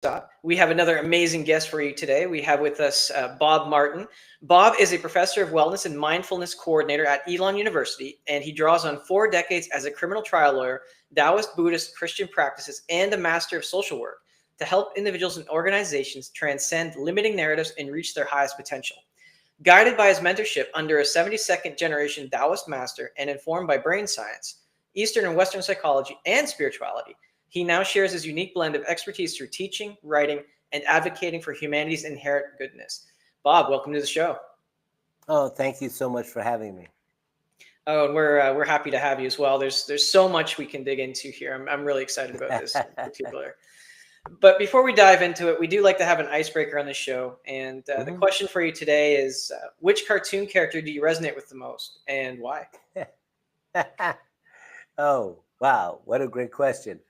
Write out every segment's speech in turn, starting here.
stop. We have another amazing guest for you today. We have with us Bob Martin. Bob is a professor of wellness and mindfulness coordinator at Elon University, and he draws on 4 decades as a criminal trial lawyer, Taoist, Buddhist, Christian practices, and a master of social work to help individuals and organizations transcend limiting narratives and reach their highest potential. Guided by his mentorship under a 72nd generation Taoist master and informed by brain science, Eastern and Western psychology, and spirituality, he now shares his unique blend of expertise through teaching, writing, and advocating for humanity's inherent goodness. Bob, welcome to the show. Oh, thank you so much for having me. Oh, and we're happy to have you as well. There's so much we can dig into here. I'm really excited about this in particular. But before we dive into it, we do like to have an icebreaker on the show. And the question for you today is, which cartoon character do you resonate with the most, and why? Oh, wow. What a great question.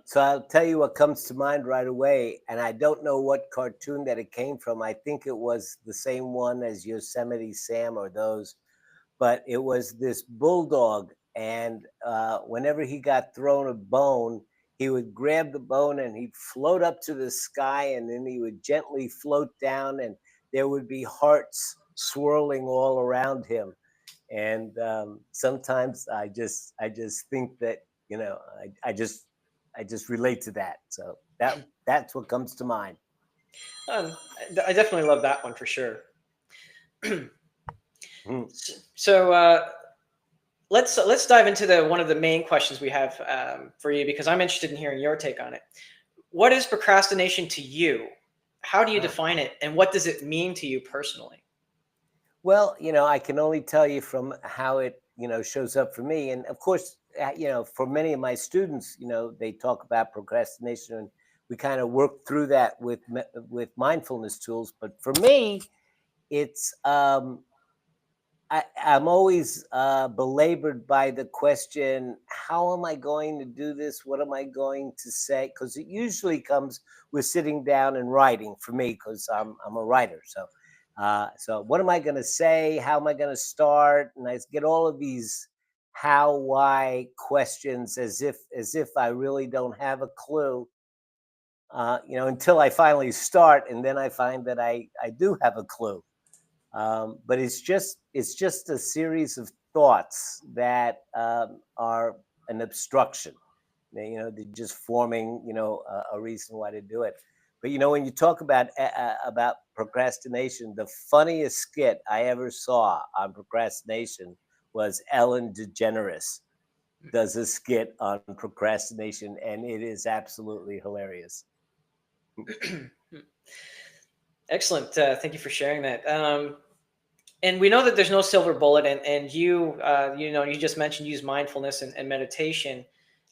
So I'll tell you what comes to mind right away. And I don't know what cartoon that it came from. I think it was the same one as Yosemite Sam or those. But it was this bulldog. And whenever he got thrown a bone, he would grab the bone and he'd float up to the sky, and then he would gently float down, and there would be hearts swirling all around him. And sometimes I just think that I just relate to that. So that's what comes to mind. Um, I definitely love that one for sure. Mm. So let's dive into the one of the main questions we have for you, because I'm interested in hearing your take on it. What is procrastination to you? How do you define it, and what does it mean to you personally? Well, I can only tell you from how it, shows up for me. And of course, for many of my students, they talk about procrastination, and we kind of work through that with mindfulness tools. But for me, it's I'm always belabored by the question, how am I going to do this? What am I going to say? Because it usually comes with sitting down and writing for me, because I'm a writer. So what am I going to say? How am I going to start? And I get all of these how, why questions, as if I really don't have a clue. Until I finally start, and then I find that I do have a clue. But it's just a series of thoughts that are an obstruction. They're just forming a reason why to do it. But when you talk about procrastination, the funniest skit I ever saw on procrastination was Ellen DeGeneres does a skit on procrastination, and it is absolutely hilarious. Excellent. Thank you for sharing that. And we know that there's no silver bullet, and you just mentioned use mindfulness and meditation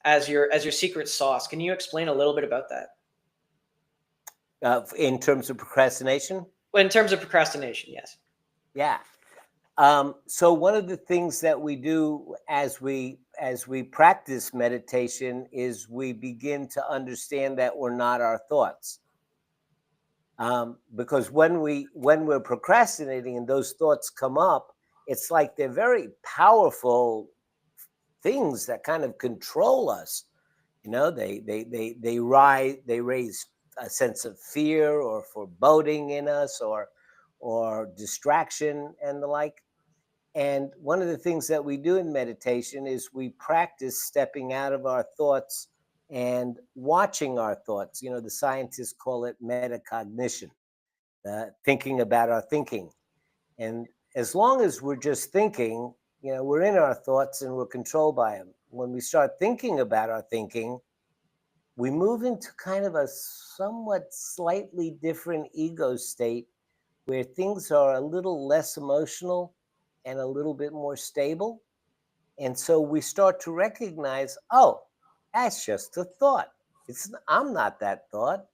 as your secret sauce. Can you explain a little bit about that? In terms of procrastination, Well, in terms of procrastination, yes. yeah. So one of the things that we do as we practice meditation is we begin to understand that we're not our thoughts. Because when we're procrastinating and those thoughts come up, it's like they're very powerful things that kind of control us. They raise a sense of fear or foreboding in us, or distraction and the like. And one of the things that we do in meditation is we practice stepping out of our thoughts and watching our thoughts. The scientists call it metacognition, thinking about our thinking. And as long as we're just thinking, we're in our thoughts and we're controlled by them. When we start thinking about our thinking, we move into kind of a somewhat slightly different ego state, where things are a little less emotional and a little bit more stable. And so we start to recognize, oh, that's just a thought. I'm not that thought.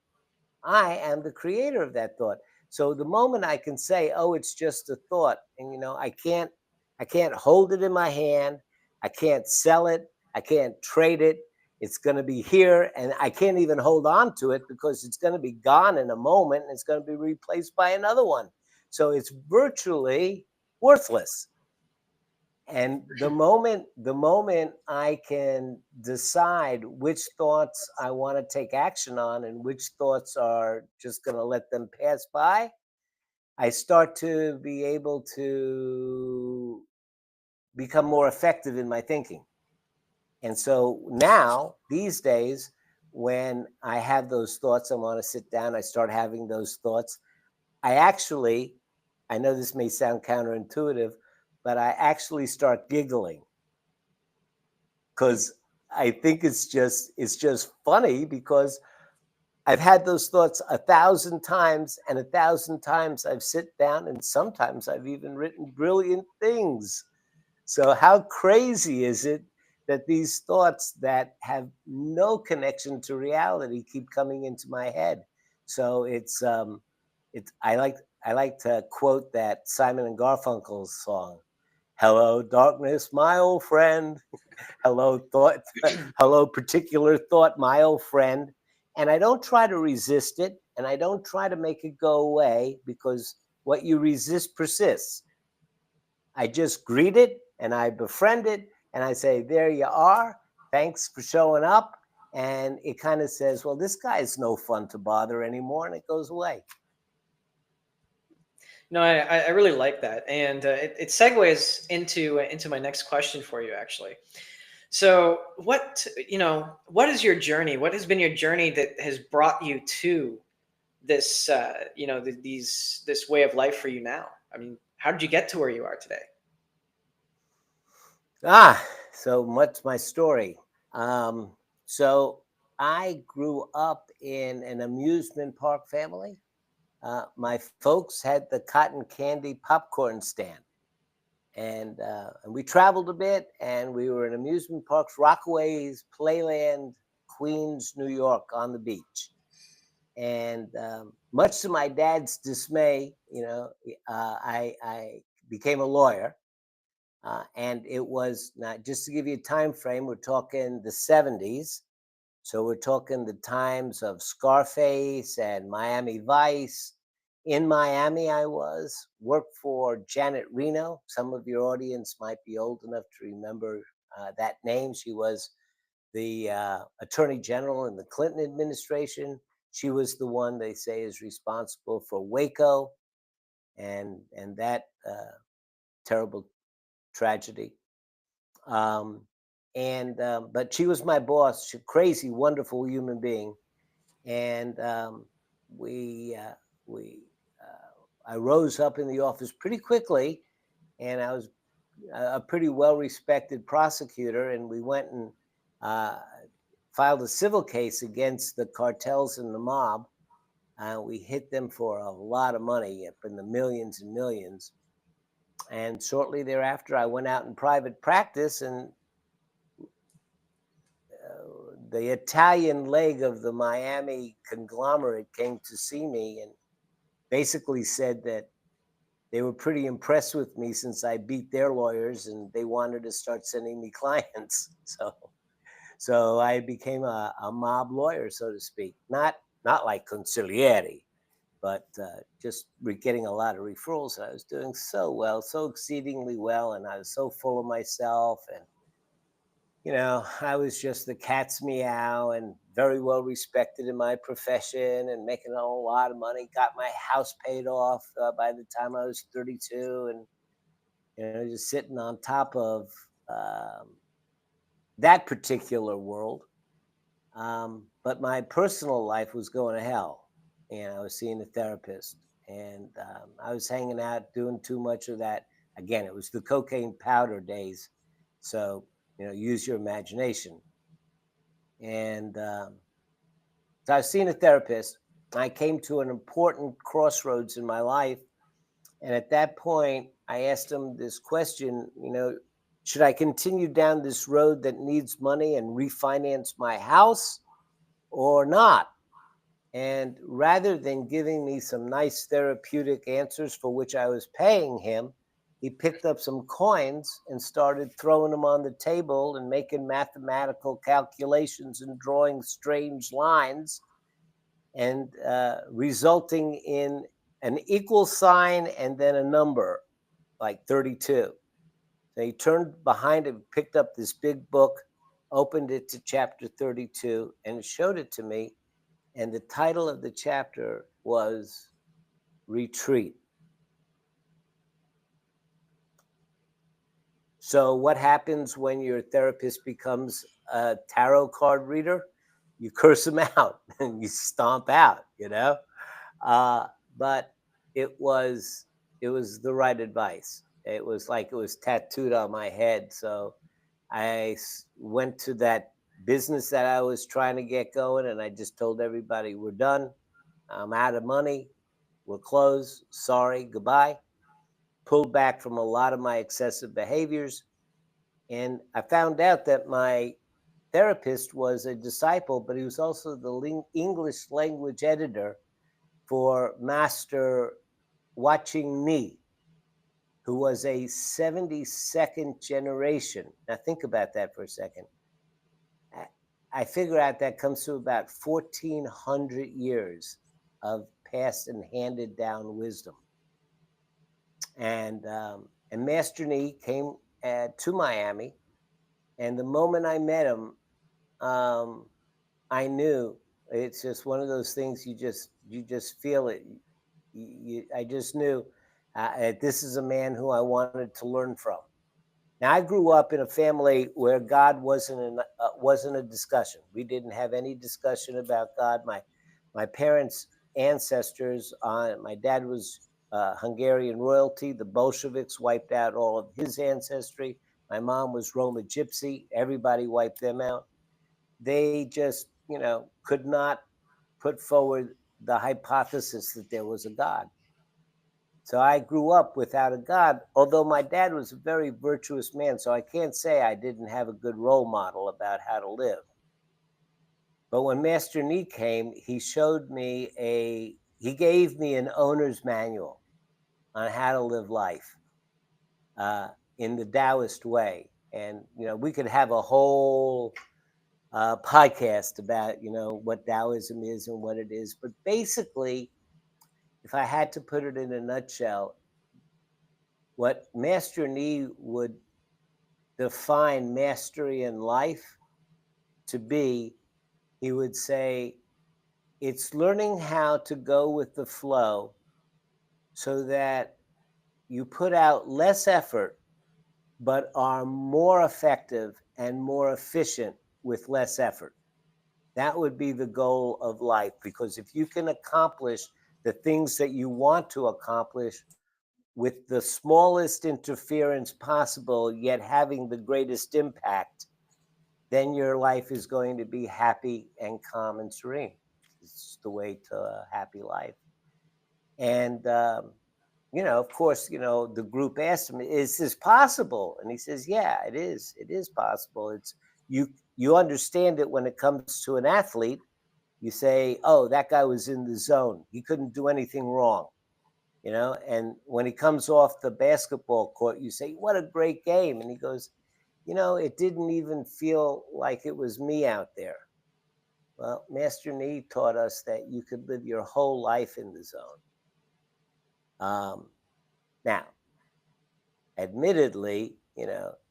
I am the creator of that thought. So the moment I can say, oh, it's just a thought, and I can't hold it in my hand, I can't sell it, I can't trade it. It's going to be here, and I can't even hold on to it because it's going to be gone in a moment, and it's going to be replaced by another one. So it's virtually worthless. And the moment I can decide which thoughts I want to take action on and which thoughts are just going to let them pass by, I start to be able to become more effective in my thinking. And so now, these days, when I have those thoughts, I want to sit down, I start having those thoughts. I actually, I know this may sound counterintuitive, but I actually start giggling because I think it's just funny because I've had those thoughts 1,000 times, and 1,000 times I've sit down, and sometimes I've even written brilliant things. So how crazy is it that these thoughts that have no connection to reality keep coming into my head? So it's I like to quote that Simon and Garfunkel song, "Hello, darkness, my old friend." Hello, thought. Hello, particular thought, my old friend. And I don't try to resist it, and I don't try to make it go away, because what you resist persists. I just greet it and I befriend it and I say, "There you are. Thanks for showing up." And it kind of says, "Well, this guy is no fun to bother anymore." And it goes away. No, I really like that, and it segues into my next question for you, actually. So, what is your journey? What has been your journey that has brought you to this, this way of life for you now? I mean, how did you get to where you are today? So much my story. So I grew up in an amusement park family. My folks had the cotton candy popcorn stand, and we traveled a bit, and we were in amusement parks, Rockaways, Playland, Queens, New York, on the beach. And much to my dad's dismay, I became a lawyer, and it was not just to give you a time frame. We're talking the '70s, so we're talking the times of Scarface and Miami Vice. In Miami, I was worked for Janet Reno. Some of your audience might be old enough to remember that name. She was the Attorney General in the Clinton administration. She was the one they say is responsible for Waco and that terrible tragedy. Um, and But she was my boss. She crazy, wonderful human being. And we we I rose up in the office pretty quickly, and I was a pretty well respected prosecutor. And we went and uh, filed a civil case against the cartels and the mob. We hit them for a lot of money, up in the millions and millions. And shortly thereafter, I went out in private practice, and the Italian leg of the Miami conglomerate came to see me and basically said that they were pretty impressed with me since I beat their lawyers, and they wanted to start sending me clients. So I became a mob lawyer, so to speak. Not like consigliere, but just getting a lot of referrals. And I was doing so well, so exceedingly well, and I was so full of myself. And I was just the cat's meow, and very well respected in my profession, and making a whole lot of money. Got my house paid off by the time I was 32, and just sitting on top of um, that particular world. But my personal life was going to hell, and I was seeing a therapist, and I was hanging out, doing too much of that. Again, it was the cocaine powder days, so use your imagination. And so I was seeing a therapist. I came to an important crossroads in my life, and at that point, I asked him this question: should I continue down this road that needs money and refinance my house, or not? And rather than giving me some nice therapeutic answers for which I was paying him, he picked up some coins and started throwing them on the table and making mathematical calculations and drawing strange lines, and resulting in an equal sign and then a number like 32. So he turned behind him, picked up this big book, opened it to chapter 32, and showed it to me. And the title of the chapter was Retreat. So, what happens when your therapist becomes a tarot card reader? You curse them out and you stomp out, you know? Uh, but it was it was the right advice. It was like it was tattooed on my head. So went to that business that I was trying to get going, and I just told everybody, "We're done. I'm out of money. We're closed. Sorry, goodbye." Pulled back from a lot of my excessive behaviors, and I found out that my therapist was a disciple, but he was also the English language editor for Master Watching Me, who was a 72nd generation. Now, think about that for a second. I figure out that comes to about 1,400 years of past and handed down wisdom. And Master Nee came to Miami, and the moment I met him, um, I knew it's just one of those things you just feel it. I just knew this is a man who I wanted to learn from. Now I grew up in a family where God wasn't a discussion. We didn't have any discussion about God. My parents' ancestors. My dad was Hungarian royalty. The Bolsheviks wiped out all of his ancestry. My mom was Roma Gypsy. Everybody wiped them out. They just, could not put forward the hypothesis that there was a God. So I grew up without a God, although my dad was a very virtuous man. So I can't say I didn't have a good role model about how to live. But when Master Nee came, he gave me an owner's manual on how to live life in the Taoist way. And, we could have a whole podcast about, what Taoism is and what it is. But basically, if I had to put it in a nutshell, what Master Nee would define mastery in life to be, he would say, it's learning how to go with the flow so that you put out less effort, but are more effective and more efficient with less effort. That would be the goal of life, because if you can accomplish the things that you want to accomplish with the smallest interference possible, yet having the greatest impact, then your life is going to be happy and calm and serene. It's the way to a happy life. And, of course, the group asked him, is this possible? And he says, yeah, it is. It is possible. You understand it when it comes to an athlete. You say, oh, that guy was in the zone. He couldn't do anything wrong. And when he comes off the basketball court, you say, what a great game. And he goes, it didn't even feel like it was me out there. Well, Master Nee taught us that you could live your whole life in the zone. Now, admittedly,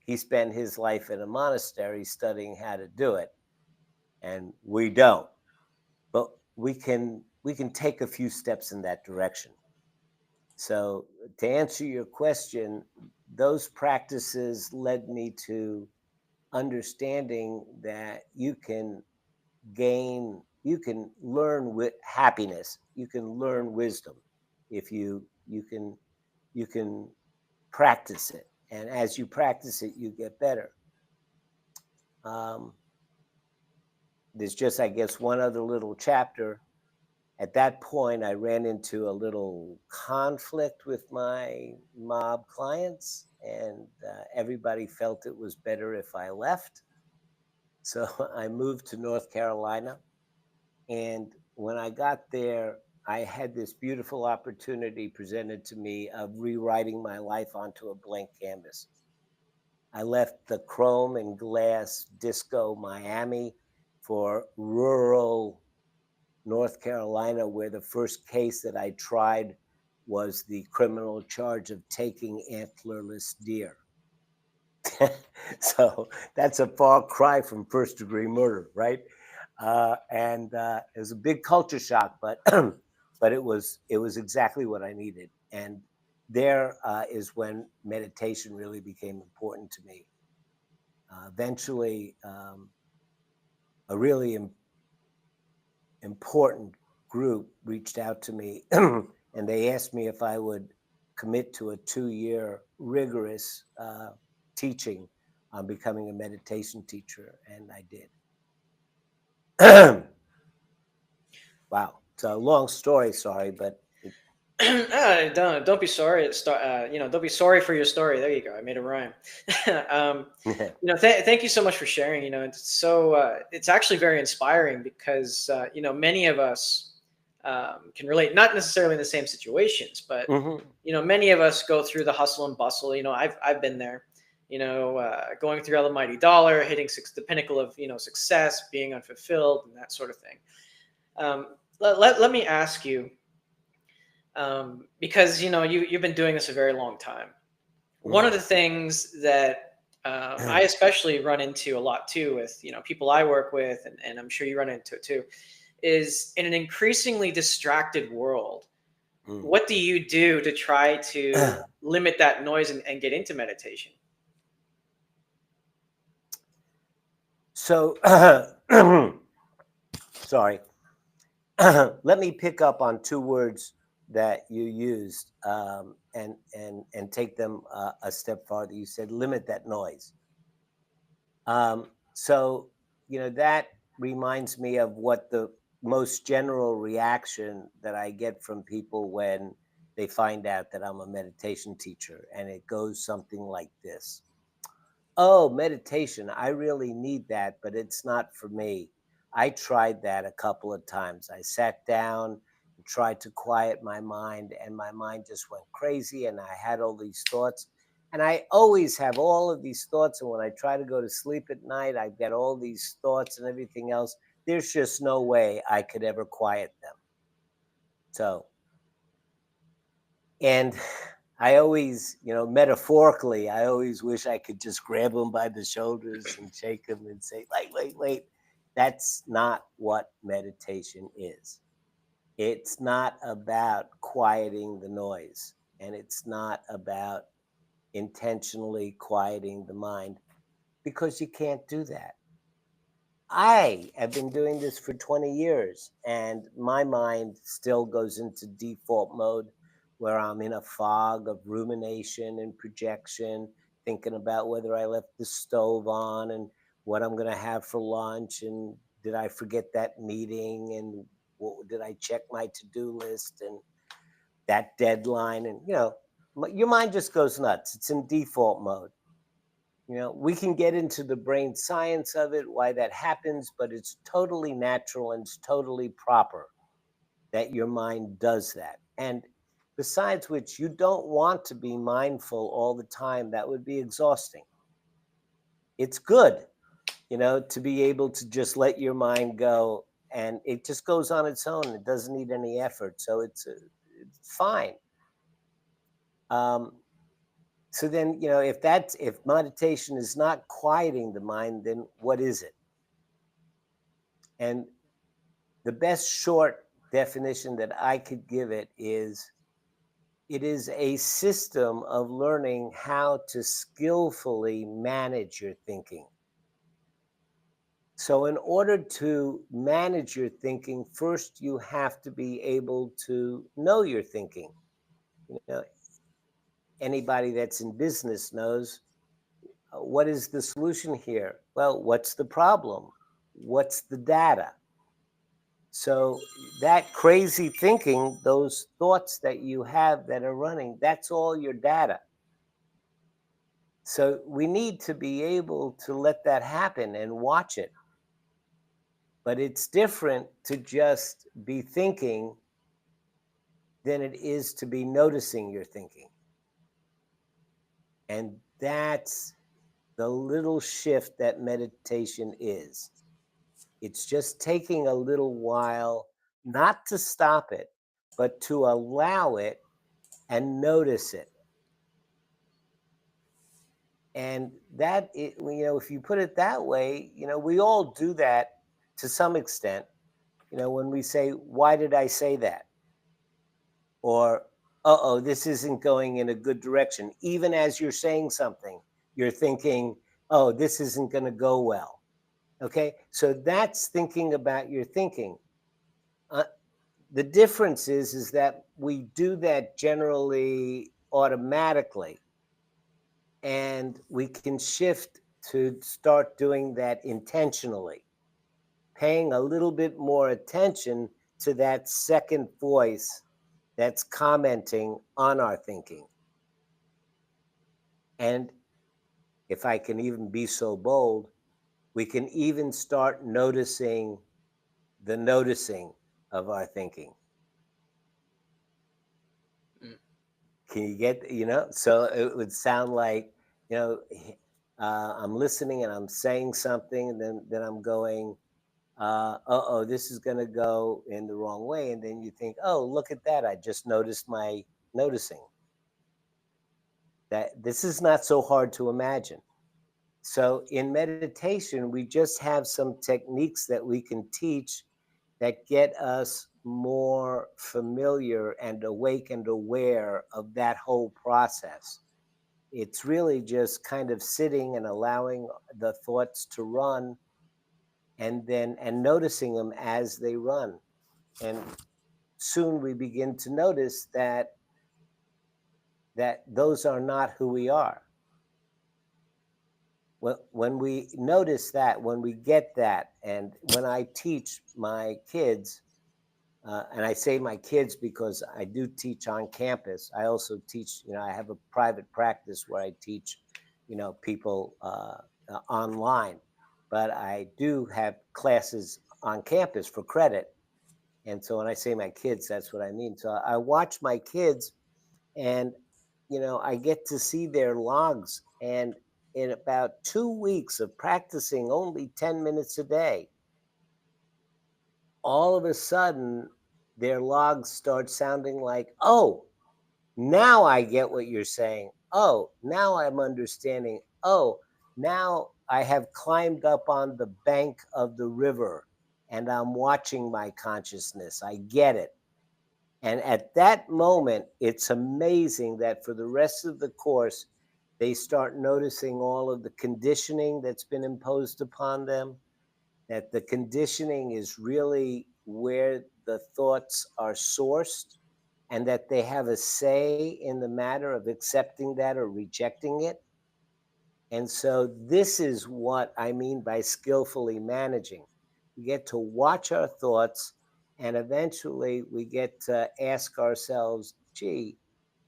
he spent his life in a monastery studying how to do it, and we don't. But we can take a few steps in that direction. So, to answer your question, those practices led me to understanding that you can learn with happiness. You can learn wisdom if you can practice it, and as you practice it, you get better. There's just, I guess, one other little chapter. At that point, I ran into a little conflict with my mob clients, and everybody felt it was better if I left. So I moved to North Carolina. And when I got there, I had this beautiful opportunity presented to me of rewriting my life onto a blank canvas. I left the chrome and glass disco Miami for rural North Carolina, where the first case that I tried was the criminal charge of taking antlerless deer. So that's a far cry from first degree murder, right? And it was a big culture shock, but but it was exactly what I needed. And there is when meditation really became important to me. Eventually, a really important group reached out to me and they asked me if I would commit to a 2-year rigorous teaching on becoming a meditation teacher, and I did. Wow, it's a long story, sorry, but Don't be sorry. Don't be sorry for your story. There you go. I made a rhyme. um, thank you so much for sharing. It's actually very inspiring because many of us can relate, not necessarily in the same situations, but Mhm. many of us go through the hustle and bustle. I've been there. Going through almighty dollar, hitting the pinnacle of success, being unfulfilled, and that sort of thing. Let me ask you, because you've been doing this a very long time. One of Mhm. the things that I especially run into a lot too with people I work with, and I'm sure you run into it too, is in an increasingly distracted world. Mm. What do you do to try to limit that noise and get into meditation? So, sorry. Let me pick up on two words that you used, and take them a step farther. You said limit that noise. So, that reminds me of what the most general reaction that I get from people when they find out that I'm a meditation teacher. And it goes something like this: "Oh, meditation, I really need that, but it's not for me. I tried that a couple of times. I sat down and tried to quiet my mind, and my mind just went crazy, and I had all these thoughts. And I always have all of these thoughts. And when I try to go to sleep at night, I've got all these thoughts and everything else. There's just no way I could ever quiet them." So, and I always, metaphorically, I always wish I could just grab them by the shoulders and shake them and say, like, wait, wait. That's not what meditation is. It's not about quieting the noise, and it's not about intentionally quieting the mind, because you can't do that. I have been doing this for 20 years, and my mind still goes into default mode where I'm in a fog of rumination and projection, thinking about whether I left the stove on and what I'm going to have for lunch. And did I forget that meeting? And did I check my to do list and that deadline? And, your mind just goes nuts. It's in default mode. We can get into the brain science of it, why that happens, but it's totally natural and it's totally proper that your mind does that. And besides which, you don't want to be mindful all the time. That would be exhausting. It's good, to be able to just let your mind go, and it just goes on its own. It doesn't need any effort. So it's fine. Um, so then, if meditation is not quieting the mind, then what is it? And the best short definition that I could give it is a system of learning how to skillfully manage your thinking. So, in order to manage your thinking, first you have to be able to know your thinking. You know, Anybody that's in business knows, what is the solution here? Well, what's the problem? What's the data? So that crazy thinking, those thoughts that you have that are running, that's all your data. So we need to be able to let that happen and watch it. But it's different to just be thinking than it is to be noticing your thinking. And that's the little shift that meditation is. It's just taking a little while, not to stop it, but to allow it and notice it. And if you put it that way, we all do that to some extent. When we say, why did I say that? Or, uh-oh, this isn't going in a good direction. Even as you're saying something, you're thinking, oh, this isn't going to go well. Okay. So that's thinking about your thinking. Uh, the difference is that we do that generally automatically, and we can shift to start doing that intentionally, paying a little bit more attention to that second voice that's commenting on our thinking. And if I can even be so bold, we can even start noticing the noticing of our thinking. Mm. Can you get, so it would sound like, you know, I'm listening and I'm saying something, and then I'm going, uh-oh, this is going to go in the wrong way. And then you think, oh, look at that. I just noticed my noticing. That this is not so hard to imagine. So in meditation, we just have some techniques that we can teach that get us more familiar and awake and aware of that whole process. It's really just kind of sitting and allowing the thoughts to run, and noticing them as they run. And soon we begin to notice that those are not who we are. When we notice that, when we get that, and when I teach my kids, and I say my kids because I do teach on campus. I also teach, I have a private practice where I teach, people online, but I do have classes on campus for credit. And so when I say my kids, that's what I mean. So I watch my kids, and I get to see their logs. And in about 2 weeks of practicing only 10 minutes a day, all of a sudden their logs start sounding like, oh, now I get what you're saying. Oh, now I'm understanding. Oh, now I have climbed up on the bank of the river and I'm watching my consciousness. I get it. And at that moment, it's amazing that for the rest of the course, they start noticing all of the conditioning that's been imposed upon them, that the conditioning is really where the thoughts are sourced, and that they have a say in the matter of accepting that or rejecting it. And so, this is what I mean by skillfully managing. We get to watch our thoughts, and eventually we get to ask ourselves, gee,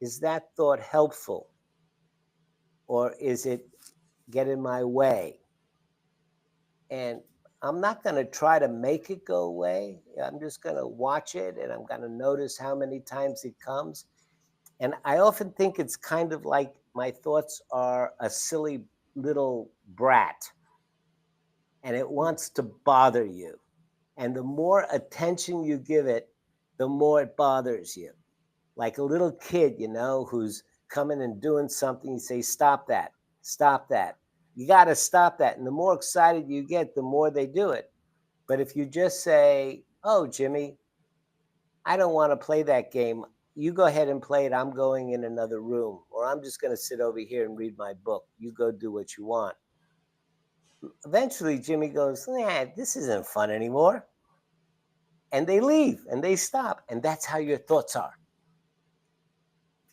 is that thought helpful? Or is it get in my way? And I'm not going to try to make it go away. I'm just going to watch it, and I'm going to notice how many times it comes. And I often think it's kind of like my thoughts are a silly little brat, and it wants to bother you. And the more attention you give it, the more it bothers you. Like a little kid, who's coming and doing something, you say, stop that, stop that. You got to stop that. And the more excited you get, the more they do it. But if you just say, oh, Jimmy, I don't want to play that game. You go ahead and play it. I'm going in another room, or I'm just going to sit over here and read my book. You go do what you want. Eventually, Jimmy goes, this isn't fun anymore. And they leave and they stop. And that's how your thoughts are.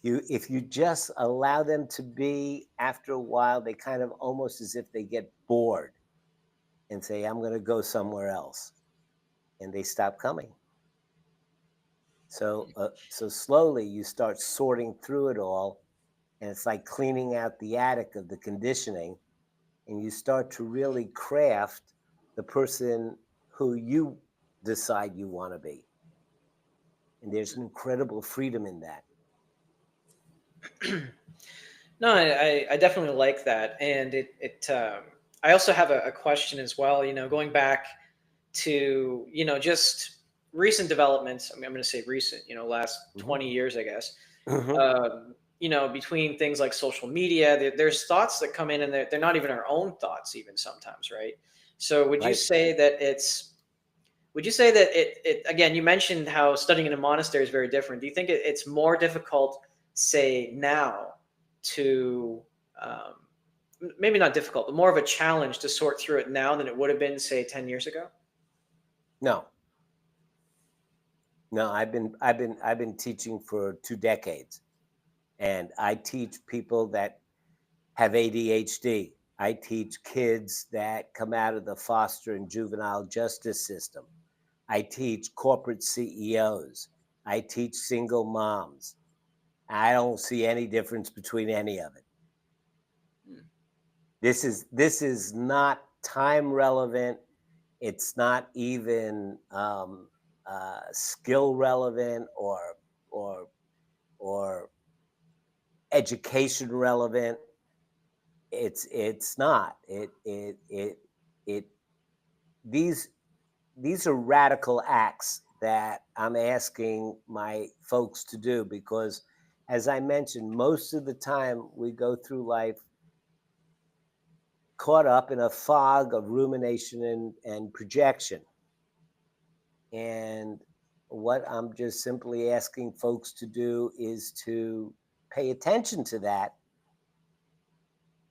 If you just allow them to be, after a while, they kind of almost as if they get bored and say, I'm going to go somewhere else. And they stop coming. So slowly you start sorting through it all, and it's like cleaning out the attic of the conditioning, and you start to really craft the person who you decide you want to be. And there's an incredible freedom in that. No, I definitely like that, and I also have a question as well. Going back to just recent developments. I mean, I'm going to say recent. Last Mm-hmm. 20 years, I guess. Mm-hmm. between things like social media, there's thoughts that come in, and they're not even our own thoughts even sometimes, right? So Right. would you say that it again, you mentioned how studying in a monastery is very different. Do you think it's more difficult, say now, to um, maybe not difficult, but more of a challenge to sort through it now than it would have been, say, 10 years ago? No, no, I've been teaching for 2 decades, and I teach people that have ADHD. I teach kids that come out of the foster and juvenile justice system. I teach corporate CEOs. I teach single moms. I don't see any difference between any of it. Hmm. This is not time relevant. It's not even skill relevant or or education relevant. It's not. It these these are radical acts that I'm asking my folks to do because, as I mentioned, most of the time we go through life caught up in a fog of rumination and projection. And what I'm just simply asking folks to do is to pay attention to that.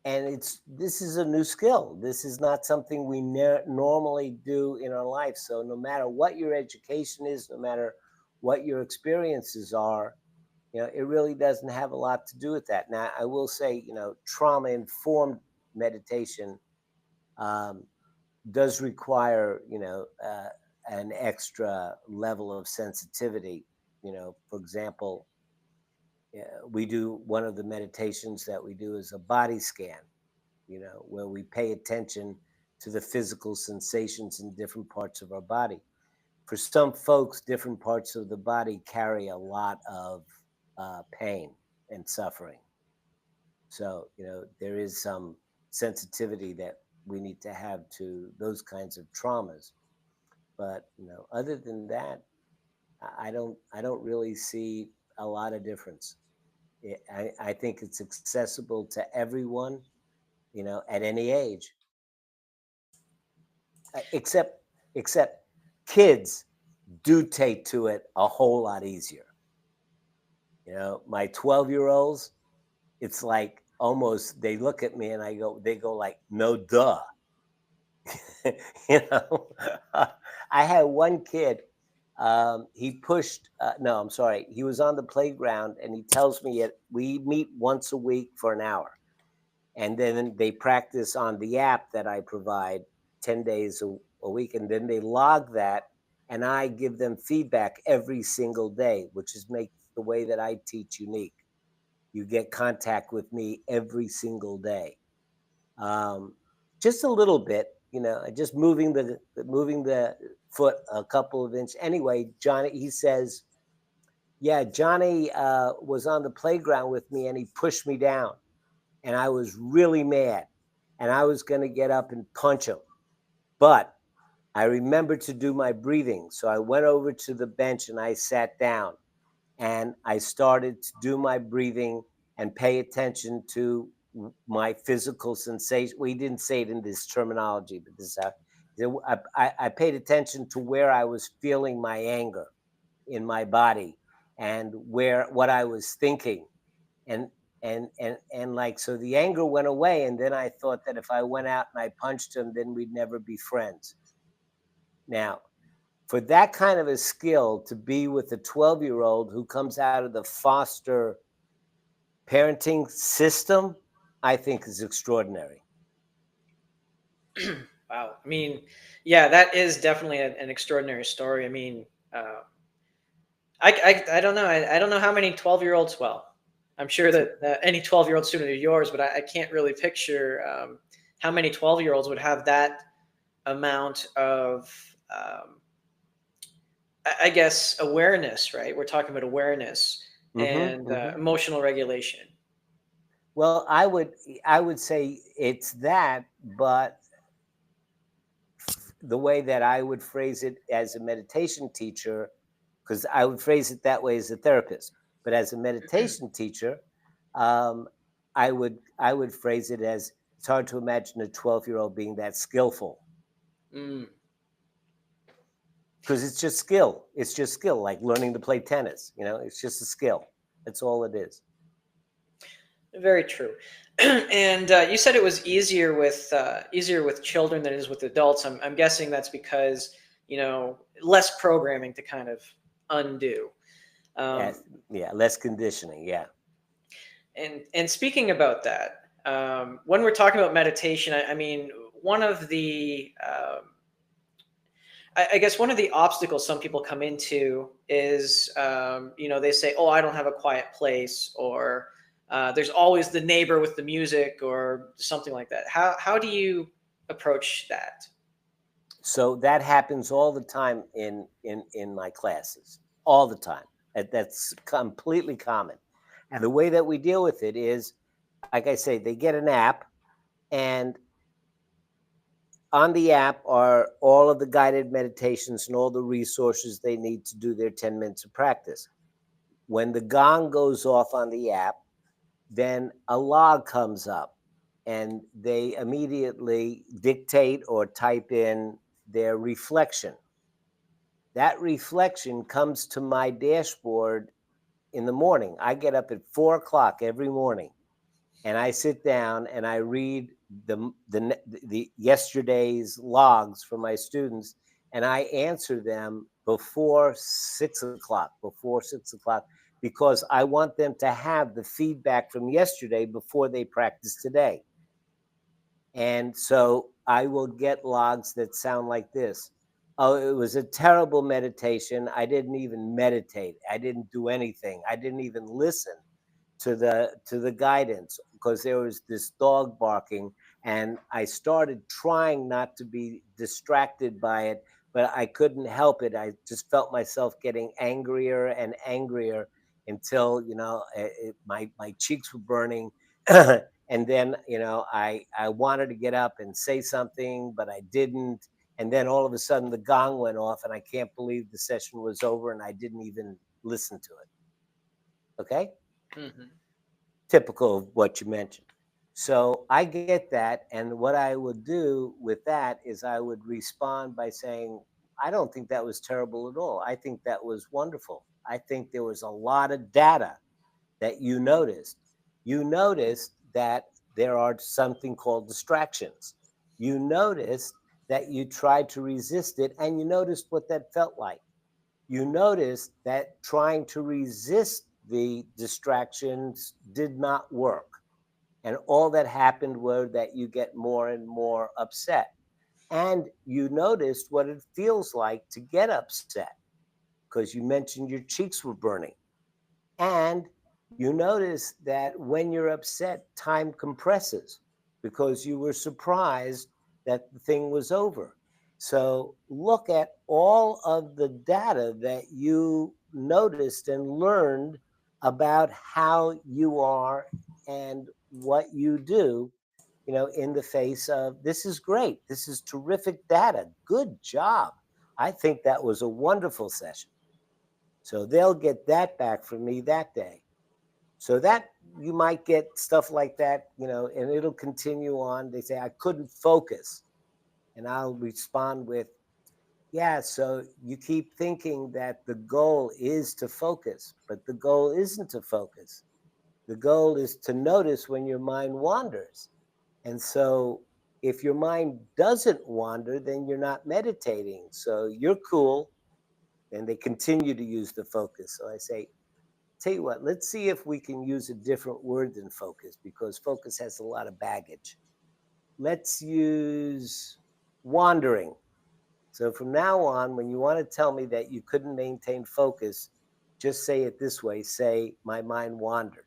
And this is a new skill. This is not something we normally do in our life. So no matter what your education is, no matter what your experiences are, it really doesn't have a lot to do with that. Now, I will say, trauma informed meditation um, does require, an extra level of sensitivity. For example, we do one of the meditations that we do is a body scan, where we pay attention to the physical sensations in different parts of our body. For some folks, different parts of the body carry a lot of pain and suffering. So, there is some sensitivity that we need to have to those kinds of traumas. But, other than that, I don't really see a lot of difference. I think it's accessible to everyone, at any age, except kids do take to it a whole lot easier. My 12-year-olds, it's like almost they look at me and they go like, no, duh. you know, I had one kid. He pushed. No, I'm sorry. He was on the playground and he tells me we meet once a week for an hour, and then they practice on the app that I provide 10 days a week, and then they log that, and I give them feedback every single day, which is makes the way that I teach unique. You get contact with me every single day, um, just a little bit, just moving the foot a couple of inches. Anyway, Johnny, he says, yeah, Johnny was on the playground with me and he pushed me down, and I was really mad, and I was going to get up and punch him, but I remembered to do my breathing, so I went over to the bench and I sat down and I started to do my breathing and pay attention to my physical sensation. We didn't say it in this terminology, but this I paid attention to where I was feeling my anger in my body and where what I was thinking, and like, so the anger went away, and then I thought that if I went out and I punched him, then we'd never be friends. Now, for that kind of a skill to be with a 12-year-old who comes out of the foster parenting system, I think is extraordinary. Wow. I mean, yeah, that is definitely an extraordinary story. I mean, I don't know. I don't know how many 12-year-olds, well, I'm sure that any 12-year-old student of yours, but I can't really picture how many 12-year-olds would have that amount of, I guess, awareness, right? We're talking about awareness Mm-hmm, and mm-hmm. emotional regulation. Well, I would say it's that, but the way that I would phrase it as a meditation teacher, because I would phrase it that way as a therapist, but as a meditation teacher, um, I would phrase it as it's hard to imagine a 12-year-old being that skillful Mm, because it's just skill. It's just skill, like learning to play tennis. It's just a skill. That's all it is. very true. And you said it was easier with children than it is with adults. I'm guessing that's because less programming to kind of undo. Um, Yes, yeah, less conditioning. Yeah. and speaking about that, when we're talking about meditation, I mean, one of the I guess one of the obstacles some people come into is, they say, "Oh, I don't have a quiet place," or "There's always the neighbor with the music," or something like that. How do you approach that? So that happens all the time in my classes, all the time. That's completely common. And the way that we deal with it is, like I say, they get an app, and on the app are all of the guided meditations and all the resources they need to do their 10 minutes of practice. When the gong goes off on the app, then a log comes up, and they immediately dictate or type in their reflection. That reflection comes to my dashboard in the morning. I get up at 4 o'clock every morning, and I sit down and I read the yesterday's logs for my students, and I answer them before 6 o'clock, because I want them to have the feedback from yesterday before they practice today. And so I will get logs that sound like this. Oh, it was a terrible meditation. I didn't even meditate. I didn't do anything. I didn't even listen to the guidance because there was this dog barking, and I started trying not to be distracted by it, but I couldn't help it. I just felt myself getting angrier and angrier until my cheeks were burning. And then I wanted to get up and say something, but I didn't. And then all of a sudden the gong went off, and I can't believe the session was over and I didn't even listen to it. Okay, Hmm. typical of what you mentioned. So I get that. And what I would do with that is I would respond by saying, I don't think that was terrible at all. I think that was wonderful. I think there was a lot of data that you noticed. You noticed that there are something called distractions. You noticed that you tried to resist it, and you noticed what that felt like. You notice that trying to resist the distractions did not work. And all that happened were that you get more and more upset. And you noticed what it feels like to get upset because you mentioned your cheeks were burning. And you notice that when you're upset, time compresses because you were surprised that the thing was over. So look at all of the data that you noticed and learned about how you are and what you do, in the face of this is great. This is terrific data. Good job. I think that was a wonderful session. So they'll get that back from me that day. So that you might get stuff like that, and it'll continue on. They say, I couldn't focus. And I'll respond with, yeah, so you keep thinking that the goal is to focus, but the goal isn't to focus. The goal is to notice when your mind wanders. And so if your mind doesn't wander, then you're not meditating. So you're cool. And they continue to use the focus. So I say, tell you what, let's see if we can use a different word than focus because focus has a lot of baggage. Let's use wandering. So from now on, when you want to tell me that you couldn't maintain focus, just say it this way, say, my mind wandered.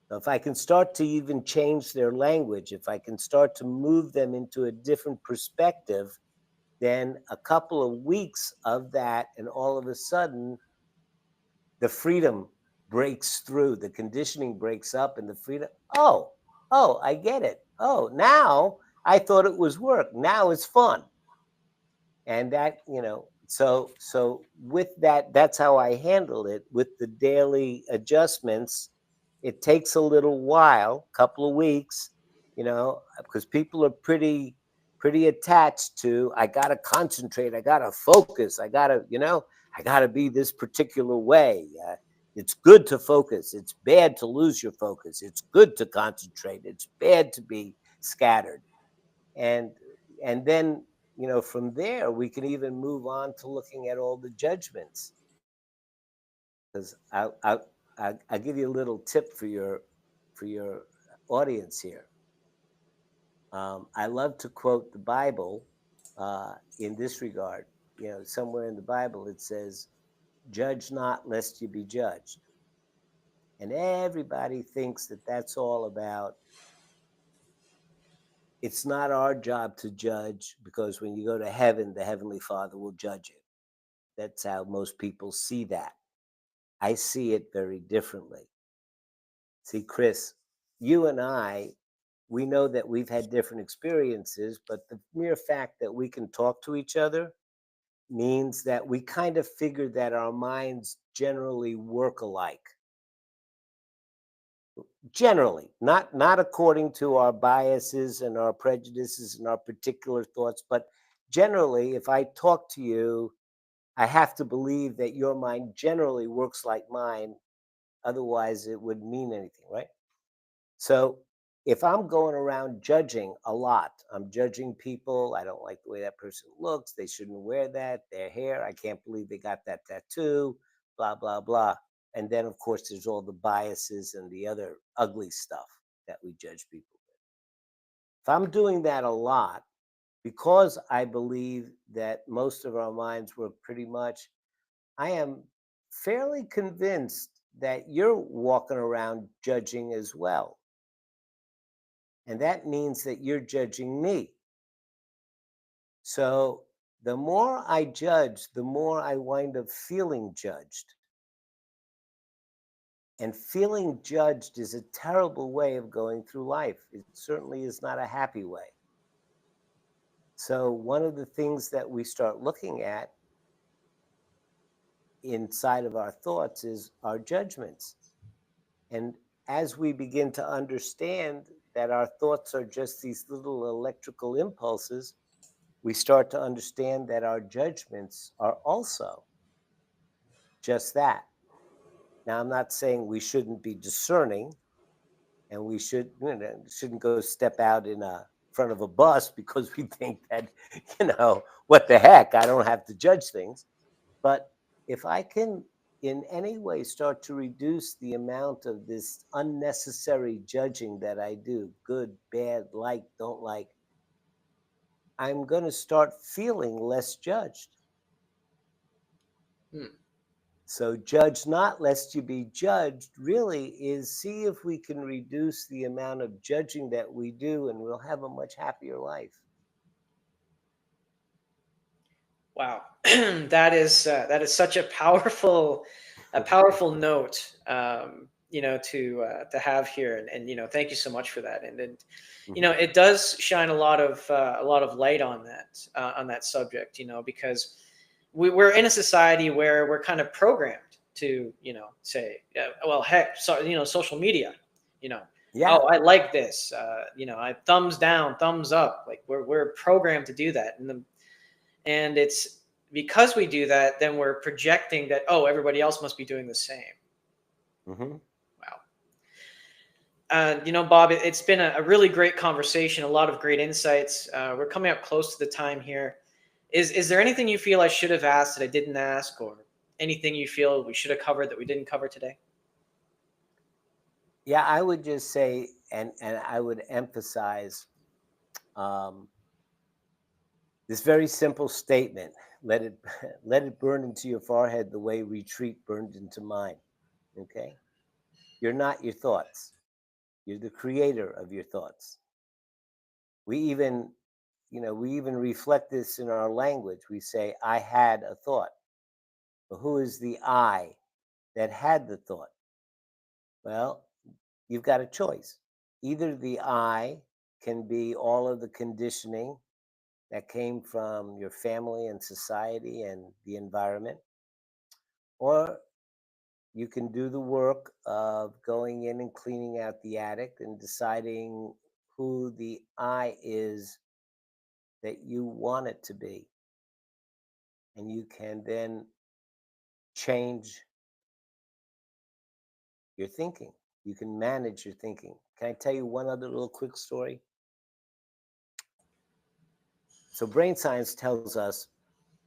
Now, if I can start to even change their language, if I can start to move them into a different perspective, then a couple of weeks of that, and all of a sudden, the freedom breaks through, the conditioning breaks up, and the freedom. Oh, I get it. Oh, now I thought it was work. Now it's fun. And that, so with that, that's how I handle it with the daily adjustments. it takes a little while, couple of weeks, because people are pretty attached to, I got to concentrate, I got to focus, I got to be this particular way. It's good to focus. It's bad to lose your focus. It's good to concentrate. It's bad to be scattered. And and then, from there we can even move on to looking at all the judgments. Because I'll give you a little tip for your audience here. I love to quote the Bible in this regard. Somewhere in the Bible it says, "Judge not, lest you be judged." And everybody thinks that that's all about. It's not our job to judge, because when you go to heaven, the Heavenly Father will judge you. That's how most people see that. I see it very differently. See, Chris, you and I, we know that we've had different experiences, but the mere fact that we can talk to each other means that we kind of figure that our minds generally work alike. Generally, not according to our biases and our prejudices and our particular thoughts, but generally, if I talk to you, I have to believe that your mind generally works like mine. Otherwise, it wouldn't mean anything, right? So if I'm going around judging a lot, I'm judging people. I don't like the way that person looks. They shouldn't wear that. Their hair, I can't believe they got that tattoo, blah, blah, blah. And then, of course, there's all the biases and the other ugly stuff that we judge people with. If I'm doing that a lot, because I believe that most of our minds work pretty much, I am fairly convinced that you're walking around judging as well. And that means that you're judging me. So the more I judge, the more I wind up feeling judged. And feeling judged is a terrible way of going through life. It certainly is not a happy way. So, one of the things that we start looking at inside of our thoughts is our judgments. And as we begin to understand that our thoughts are just these little electrical impulses, we start to understand that our judgments are also just that. Now, I'm not saying we shouldn't be discerning, and we shouldn't go step out in front of a bus because we think that, what the heck, I don't have to judge things. But if I can in any way start to reduce the amount of this unnecessary judging that I do, good, bad, like, don't like, I'm going to start feeling less judged. Hmm. So, judge not lest you be judged really is see if we can reduce the amount of judging that we do, and we'll have a much happier life. Wow, that is such a powerful note. To have here, and thank you so much for that. And Mhm. it does shine a lot of light on that subject. Because we're in a society where we're kind of programmed to say, well, heck, so social media, you know. Yeah. Oh, I like this. I thumbs down, thumbs up. Like we're programmed to do that, and it's because we do that, then we're projecting that, oh, everybody else must be doing the same. Hmm. Wow. Bob, it's been a really great conversation, a lot of great insights. We're coming up close to the time here. Is there anything you feel I should have asked that I didn't ask, or anything you feel we should have covered that we didn't cover today? Yeah, I would just say, and I would emphasize um, this very simple statement: let it let it burn into your forehead the way retreat burned into mine. Okay, you're not your thoughts. You're the creator of your thoughts. We even, we even reflect this in our language. We say, "I had a thought." But who is the I that had the thought? Well, you've got a choice. Either the I can be all of the conditioning that came from your family and society and the environment, or you can do the work of going in and cleaning out the attic and deciding who the I is that you want it to be. And you can then change your thinking. You can manage your thinking. Can I tell you one other little quick story? So, brain science tells us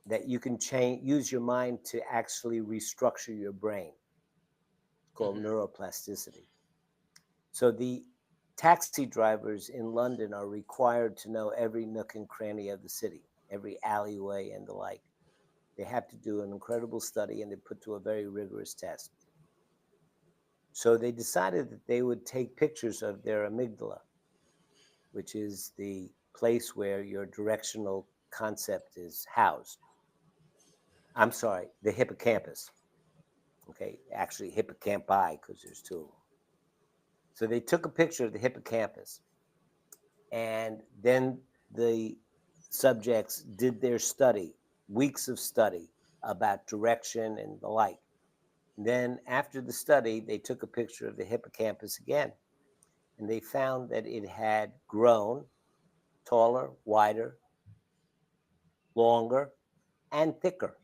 that you can use your mind to actually restructure your brain. It's called Hmm. neuroplasticity. So, the taxi drivers in London are required to know every nook and cranny of the city, every alleyway and the like. They have to do an incredible study and they put to a very rigorous test. So they decided that they would take pictures of their amygdala, which is the place where your directional concept is housed. I'm sorry, the hippocampus. Okay, actually hippocampi because there's two of them. So they took a picture of the hippocampus, and then the subjects did their study, weeks of study about direction and the like. And then after the study, they took a picture of the hippocampus again, and they found that it had grown taller, wider, longer, and thicker.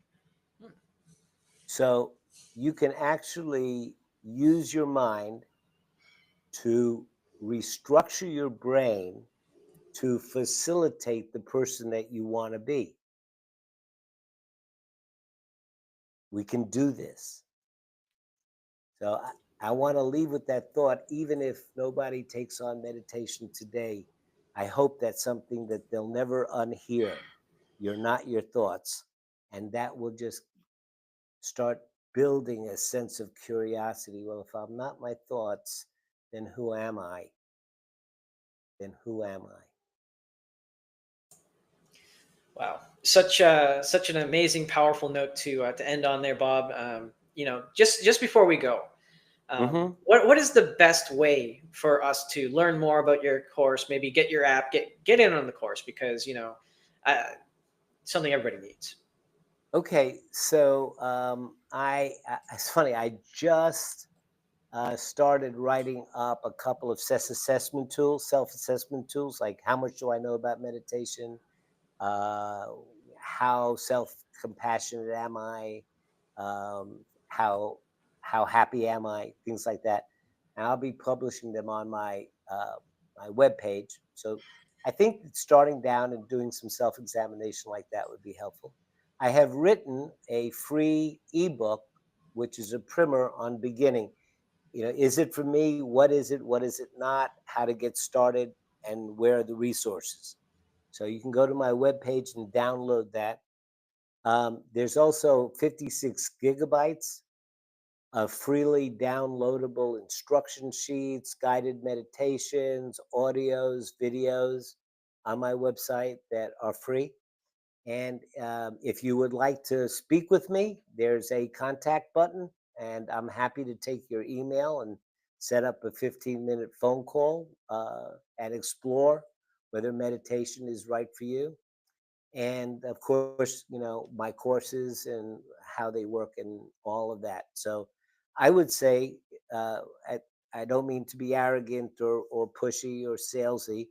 So you can actually use your mind to restructure your brain to facilitate the person that you want to be. We can do this. So I want to leave with that thought, even if nobody takes on meditation today. I hope that's something that they'll never unhear. You're not your thoughts. And that will just start building a sense of curiosity. Well, if I'm not my thoughts, then who am I? Then who am I? Wow, such an amazing, powerful note to end on there, Bob. Just before we go, Mm-hmm. what is the best way for us to learn more about your course? Maybe get your app, get in on the course because uh, something everybody needs. Okay, so it's funny. I just started writing up a couple of assessment tools, self-assessment tools, like how much do I know about meditation? uh, how self-compassionate am I? How happy am I? Things like that. And I'll be publishing them on my web page. So I think that starting down and doing some self-examination like that would be helpful. I have written a free ebook, which is a primer on beginning. Is it for me? What is it? What is it not? How to get started, and where are the resources? So you can go to my webpage and download that. There's also 56 gigabytes of freely downloadable instruction sheets, guided meditations, audios, videos on my website that are free. And if you would like to speak with me, there's a contact button, and I'm happy to take your email and set up a 15-minute phone call and explore whether meditation is right for you. And of course, my courses and how they work and all of that. So I would say, uh, I, I don't mean to be arrogant or pushy or salesy,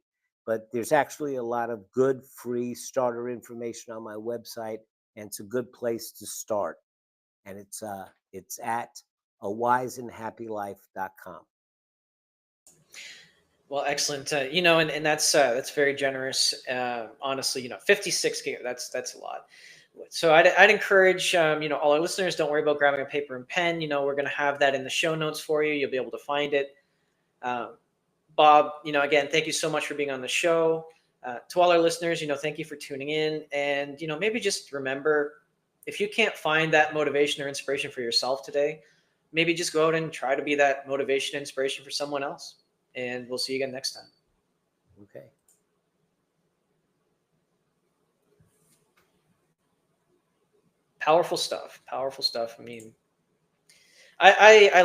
but there's actually a lot of good free starter information on my website, and it's a good place to start. And it's at awiseandhappylife.com. Well, excellent. And that's very generous. Honestly, 56 gig. That's a lot. So I'd encourage all our listeners. Don't worry about grabbing a paper and pen. We're going to have that in the show notes for you. You'll be able to find it. Um, Bob, again, thank you so much for being on the show. To all our listeners, thank you for tuning in. And maybe just remember, if you can't find that motivation or inspiration for yourself today, maybe just go out and try to be that motivation and inspiration for someone else. And we'll see you again next time. Okay. Powerful stuff. Powerful stuff. I mean, I